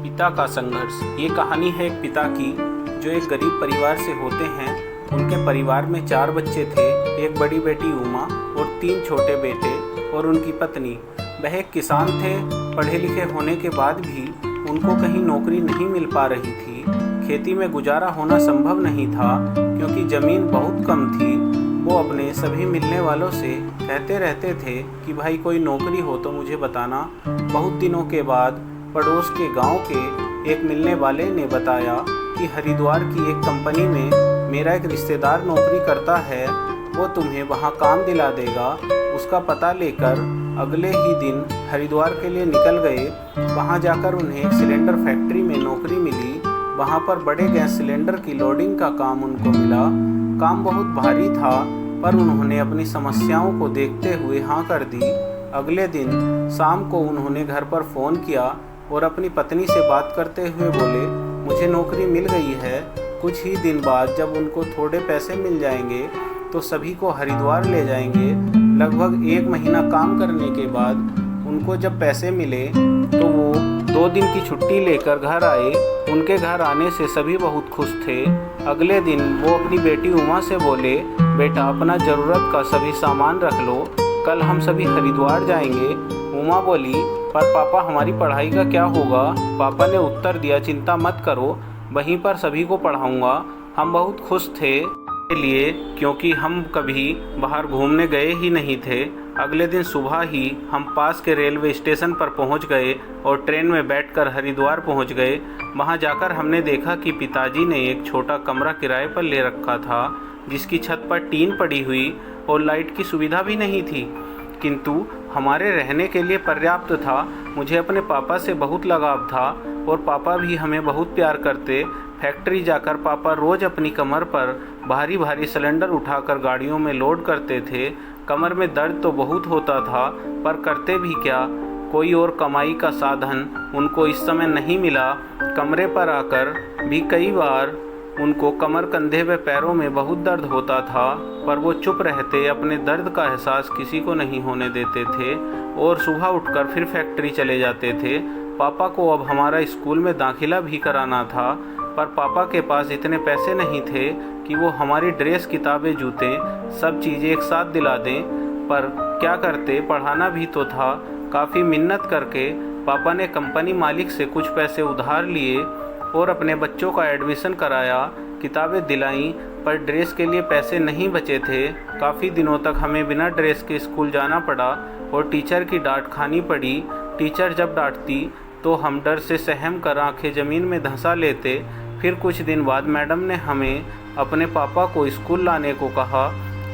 पिता का संघर्ष। ये कहानी है एक पिता की जो एक गरीब परिवार से होते हैं। उनके परिवार में 4 बच्चे थे, एक बड़ी बेटी उमा और 3 छोटे बेटे और उनकी पत्नी। वह एक किसान थे। पढ़े लिखे होने के बाद भी उनको कहीं नौकरी नहीं मिल पा रही थी। खेती में गुजारा होना संभव नहीं था क्योंकि ज़मीन बहुत कम थी। वो अपने सभी मिलने वालों से कहते रहते थे कि भाई कोई नौकरी हो तो मुझे बताना। बहुत दिनों के बाद पड़ोस के गांव के एक मिलने वाले ने बताया कि हरिद्वार की एक कंपनी में मेरा एक रिश्तेदार नौकरी करता है, वो तुम्हें वहां काम दिला देगा। उसका पता लेकर अगले ही दिन हरिद्वार के लिए निकल गए। वहां जाकर उन्हें एक सिलेंडर फैक्ट्री में नौकरी मिली। वहां पर बड़े गैस सिलेंडर की लोडिंग का काम उनको मिला। काम बहुत भारी था पर उन्होंने अपनी समस्याओं को देखते हुए हाँ कर दी। अगले दिन शाम को उन्होंने घर पर फ़ोन किया और अपनी पत्नी से बात करते हुए बोले, मुझे नौकरी मिल गई है। कुछ ही दिन बाद जब उनको थोड़े पैसे मिल जाएंगे तो सभी को हरिद्वार ले जाएंगे। लगभग 1 महीना काम करने के बाद उनको जब पैसे मिले तो वो 2 दिन की छुट्टी लेकर घर आए। उनके घर आने से सभी बहुत खुश थे। अगले दिन वो अपनी बेटी उमा से बोले, बेटा अपना ज़रूरत का सभी सामान रख लो, कल हम सभी हरिद्वार जाएंगे। उमा बोली, पर पापा हमारी पढ़ाई का क्या होगा? पापा ने उत्तर दिया, चिंता मत करो, वहीं पर सभी को पढ़ाऊंगा। हम बहुत खुश थे लिए क्योंकि हम कभी बाहर घूमने गए ही नहीं थे। अगले दिन सुबह ही हम पास के रेलवे स्टेशन पर पहुंच गए और ट्रेन में बैठकर हरिद्वार पहुंच गए। वहां जाकर हमने देखा कि पिताजी ने एक छोटा कमरा किराए पर ले रखा था जिसकी छत पर टीन पड़ी हुई और लाइट की सुविधा भी नहीं थी, किंतु हमारे रहने के लिए पर्याप्त था। मुझे अपने पापा से बहुत लगाव था और पापा भी हमें बहुत प्यार करते। फैक्ट्री जाकर पापा रोज़ अपनी कमर पर भारी भारी सिलेंडर उठाकर गाड़ियों में लोड करते थे। कमर में दर्द तो बहुत होता था पर करते भी क्या, कोई और कमाई का साधन उनको इस समय नहीं मिला। कमरे पर आकर भी कई बार उनको कमर, कंधे व पैरों में बहुत दर्द होता था पर वो चुप रहते, अपने दर्द का एहसास किसी को नहीं होने देते थे और सुबह उठकर फिर फैक्ट्री चले जाते थे। पापा को अब हमारा स्कूल में दाखिला भी कराना था पर पापा के पास इतने पैसे नहीं थे कि वो हमारी ड्रेस, किताबें, जूते सब चीज़ें एक साथ दिला दें। पर क्या करते, पढ़ाना भी तो था। काफ़ी मिन्नत करके पापा ने कंपनी मालिक से कुछ पैसे उधार लिए और अपने बच्चों का एडमिशन कराया, किताबें दिलाईं, पर ड्रेस के लिए पैसे नहीं बचे थे। काफ़ी दिनों तक हमें बिना ड्रेस के स्कूल जाना पड़ा और टीचर की डांट खानी पड़ी। टीचर जब डांटती तो हम डर से सहम कर आंखें ज़मीन में धंसा लेते। फिर कुछ दिन बाद मैडम ने हमें अपने पापा को स्कूल लाने को कहा।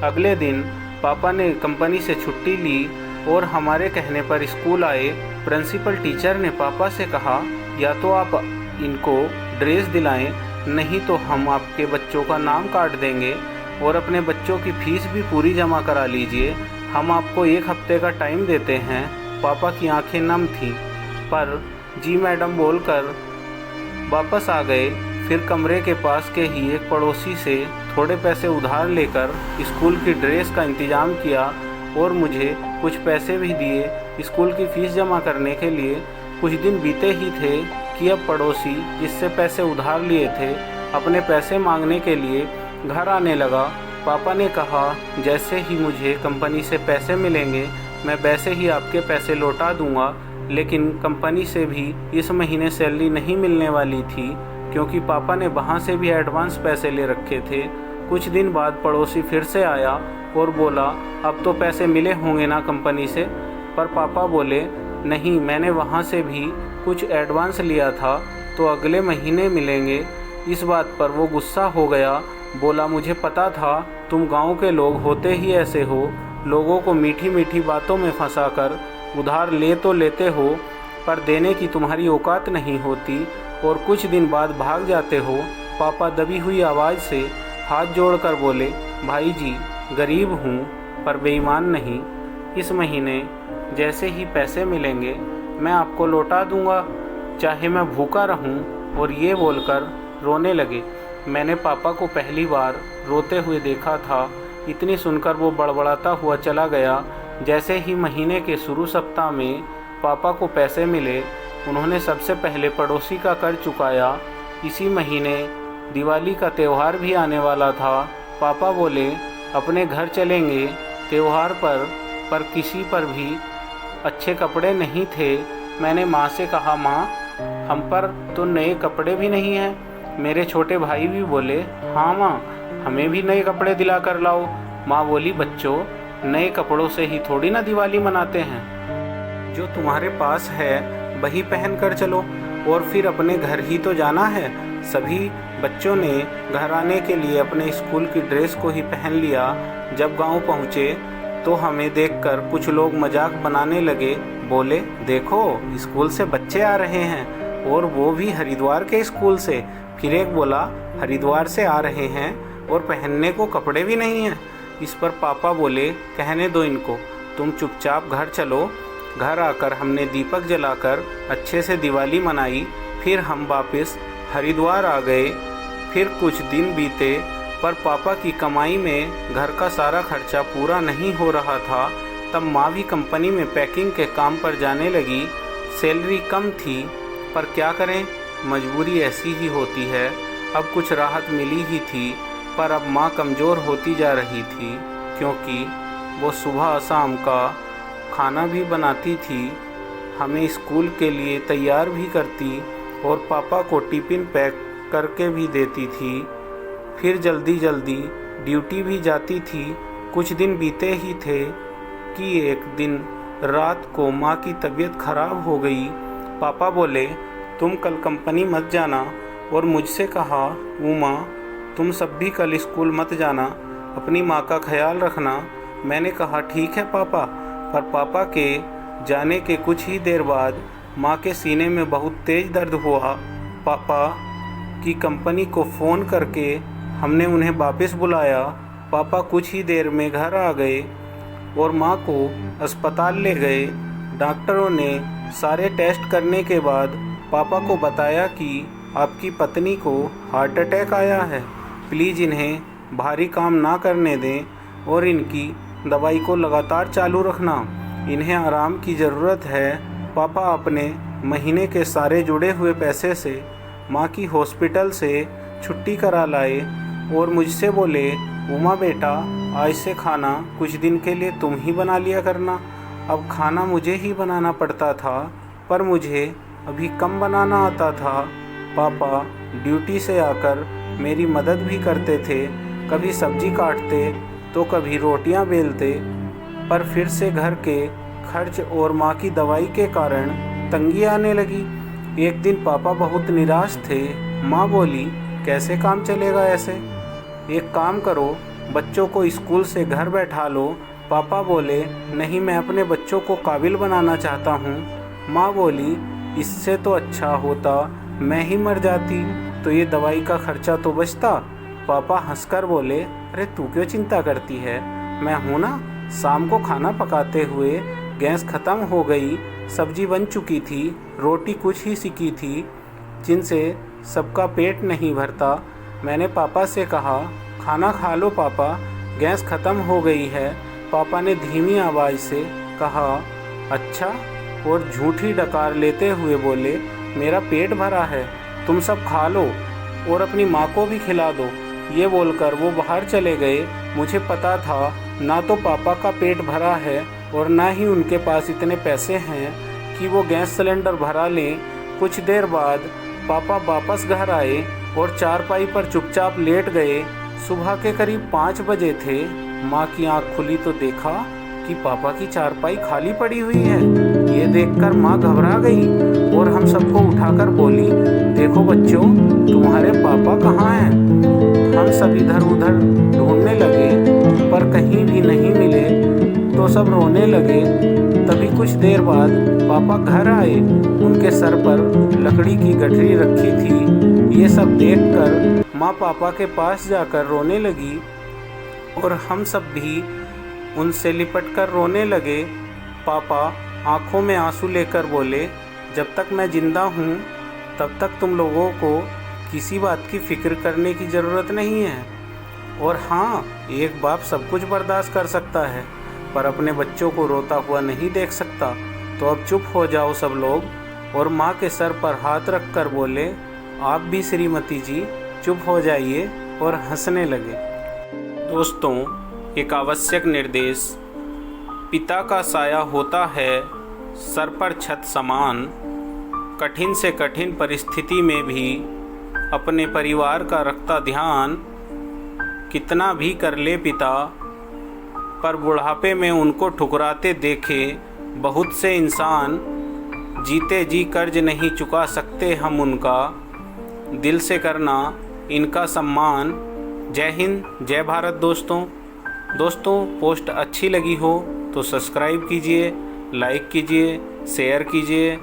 अगले दिन पापा ने कंपनी से छुट्टी ली और हमारे कहने पर स्कूल आए। प्रिंसिपल टीचर ने पापा से कहा, या तो आप इनको ड्रेस दिलाएं, नहीं तो हम आपके बच्चों का नाम काट देंगे और अपने बच्चों की फीस भी पूरी जमा करा लीजिए। हम आपको 1 हफ्ते का टाइम देते हैं। पापा की आंखें नम थीं पर जी मैडम बोलकर वापस आ गए। फिर कमरे के पास के ही एक पड़ोसी से थोड़े पैसे उधार लेकर स्कूल की ड्रेस का इंतज़ाम किया और मुझे कुछ पैसे भी दिए स्कूल की फ़ीस जमा करने के लिए। कुछ दिन बीते ही थे कि अब पड़ोसी जिससे पैसे उधार लिए थे अपने पैसे मांगने के लिए घर आने लगा। पापा ने कहा, जैसे ही मुझे कंपनी से पैसे मिलेंगे मैं वैसे ही आपके पैसे लौटा दूंगा। लेकिन कंपनी से भी इस महीने सैलरी नहीं मिलने वाली थी क्योंकि पापा ने वहाँ से भी एडवांस पैसे ले रखे थे। कुछ दिन बाद पड़ोसी फिर से आया और बोला, अब तो पैसे मिले होंगे ना कंपनी से? पर पापा बोले, नहीं, मैंने वहाँ से भी कुछ एडवांस लिया था तो अगले महीने मिलेंगे। इस बात पर वो गुस्सा हो गया, बोला, मुझे पता था तुम गांव के लोग होते ही ऐसे हो, लोगों को मीठी मीठी बातों में फंसाकर उधार ले तो लेते हो पर देने की तुम्हारी औकात नहीं होती और कुछ दिन बाद भाग जाते हो। पापा दबी हुई आवाज़ से हाथ जोड़कर बोले, भाई जी, गरीब हूँ पर बेईमान नहीं। इस महीने जैसे ही पैसे मिलेंगे मैं आपको लौटा दूंगा, चाहे मैं भूखा रहूं। और ये बोलकर रोने लगे। मैंने पापा को पहली बार रोते हुए देखा था। इतनी सुनकर वो बड़बड़ाता हुआ चला गया। जैसे ही महीने के शुरू सप्ताह में पापा को पैसे मिले उन्होंने सबसे पहले पड़ोसी का कर्ज चुकाया। इसी महीने दिवाली का त्यौहार भी आने वाला था। पापा बोले अपने घर चलेंगे त्यौहार पर किसी पर भी अच्छे कपड़े नहीं थे। मैंने माँ से कहा, माँ हम पर तो नए कपड़े भी नहीं हैं। मेरे छोटे भाई भी बोले, हाँ माँ हमें भी नए कपड़े दिला कर लाओ। माँ बोली, बच्चों नए कपड़ों से ही थोड़ी ना दिवाली मनाते हैं, जो तुम्हारे पास है वही पहन कर चलो और फिर अपने घर ही तो जाना है। सभी बच्चों ने घर आने के लिए अपने स्कूल की ड्रेस को ही पहन लिया। जब गांव पहुँचे तो हमें देखकर कुछ लोग मजाक बनाने लगे। बोले, देखो स्कूल से बच्चे आ रहे हैं और वो भी हरिद्वार के स्कूल से। फिर एक बोला, हरिद्वार से आ रहे हैं और पहनने को कपड़े भी नहीं हैं। इस पर पापा बोले, कहने दो इनको, तुम चुपचाप घर चलो। घर आकर हमने दीपक जलाकर अच्छे से दिवाली मनाई। फिर हम वापस हरिद्वार आ गए। फिर कुछ दिन बीते पर पापा की कमाई में घर का सारा खर्चा पूरा नहीं हो रहा था। तब माँ भी कंपनी में पैकिंग के काम पर जाने लगी। सैलरी कम थी पर क्या करें, मजबूरी ऐसी ही होती है। अब कुछ राहत मिली ही थी पर अब माँ कमज़ोर होती जा रही थी, क्योंकि वो सुबह शाम का खाना भी बनाती थी, हमें स्कूल के लिए तैयार भी करती और पापा को टिफ़िन पैक करके भी देती थी। फिर जल्दी जल्दी ड्यूटी भी जाती थी। कुछ दिन बीते ही थे कि एक दिन रात को माँ की तबीयत खराब हो गई। पापा बोले, तुम कल कंपनी मत जाना और मुझसे कहा, उमा तुम सब भी कल स्कूल मत जाना, अपनी माँ का ख्याल रखना। मैंने कहा, ठीक है पापा। पर पापा के जाने के कुछ ही देर बाद माँ के सीने में बहुत तेज़ दर्द हुआ। पापा की कंपनी को फ़ोन करके हमने उन्हें वापस बुलाया। पापा कुछ ही देर में घर आ गए और माँ को अस्पताल ले गए। डॉक्टरों ने सारे टेस्ट करने के बाद पापा को बताया कि आपकी पत्नी को हार्ट अटैक आया है, प्लीज़ इन्हें भारी काम ना करने दें और इनकी दवाई को लगातार चालू रखना, इन्हें आराम की ज़रूरत है। पापा अपने महीने के सारे जुड़े हुए पैसे से माँ की हॉस्पिटल से छुट्टी करा लाए और मुझसे बोले, उमा बेटा आज से खाना कुछ दिन के लिए तुम ही बना लिया करना। अब खाना मुझे ही बनाना पड़ता था पर मुझे अभी कम बनाना आता था। पापा ड्यूटी से आकर मेरी मदद भी करते थे, कभी सब्जी काटते तो कभी रोटियां बेलते। पर फिर से घर के खर्च और माँ की दवाई के कारण तंगी आने लगी। एक दिन पापा बहुत निराश थे। माँ बोली, कैसे काम चलेगा ऐसे, एक काम करो बच्चों को स्कूल से घर बैठा लो। पापा बोले, नहीं मैं अपने बच्चों को काबिल बनाना चाहता हूँ। माँ बोली, इससे तो अच्छा होता मैं ही मर जाती तो ये दवाई का खर्चा तो बचता। पापा हंसकर बोले, अरे तू क्यों चिंता करती है, मैं हूँ ना। शाम को खाना पकाते हुए गैस ख़त्म हो गई, सब्जी बन चुकी थी, रोटी कुछ ही सिकी थी जिनसे सबका पेट नहीं भरता। मैंने पापा से कहा, खाना खा लो पापा, गैस ख़त्म हो गई है। पापा ने धीमी आवाज़ से कहा, अच्छा, और झूठी डकार लेते हुए बोले, मेरा पेट भरा है, तुम सब खा लो और अपनी माँ को भी खिला दो। ये बोलकर वो बाहर चले गए। मुझे पता था ना तो पापा का पेट भरा है और ना ही उनके पास इतने पैसे हैं कि वो गैस सिलेंडर भरा लें। कुछ देर बाद पापा वापस घर आए और चारपाई पर चुपचाप लेट गए। सुबह के करीब 5 बजे थे। माँ की आँख खुली तो देखा कि पापा की चारपाई खाली पड़ी हुई है। ये देखकर माँ घबरा गई और हम सबको उठाकर बोली, देखो बच्चों, तुम्हारे पापा कहाँ हैं। हम सब इधर उधर ढूंढने लगे पर कहीं भी नहीं मिले तो सब रोने लगे। तभी कुछ देर बाद पापा घर आए। उनके सर पर लकड़ी की गठरी रखी थी। ये सब देखकर माँ पापा के पास जाकर रोने लगी और हम सब भी उनसे लिपटकर रोने लगे। पापा आंखों में आंसू लेकर बोले, जब तक मैं ज़िंदा हूँ तब तक तुम लोगों को किसी बात की फ़िक्र करने की ज़रूरत नहीं है। और हाँ, एक बाप सब कुछ बर्दाश्त कर सकता है पर अपने बच्चों को रोता हुआ नहीं देख सकता। तो अब चुप हो जाओ सब लोग और माँ के सर पर हाथ रख कर बोले, आप भी श्रीमती जी चुप हो जाइए, और हंसने लगे। दोस्तों, एक आवश्यक निर्देश, पिता का साया होता है सर पर छत समान। कठिन से कठिन परिस्थिति में भी अपने परिवार का रखता ध्यान। कितना भी कर ले पिता, पर बुढ़ापे में उनको ठुकराते देखे बहुत से इंसान। जीते जी कर्ज नहीं चुका सकते हम उनका, दिल से करना इनका सम्मान। जय हिंद, जय भारत। दोस्तों, पोस्ट अच्छी लगी हो तो सब्सक्राइब कीजिए, लाइक कीजिए, शेयर कीजिए।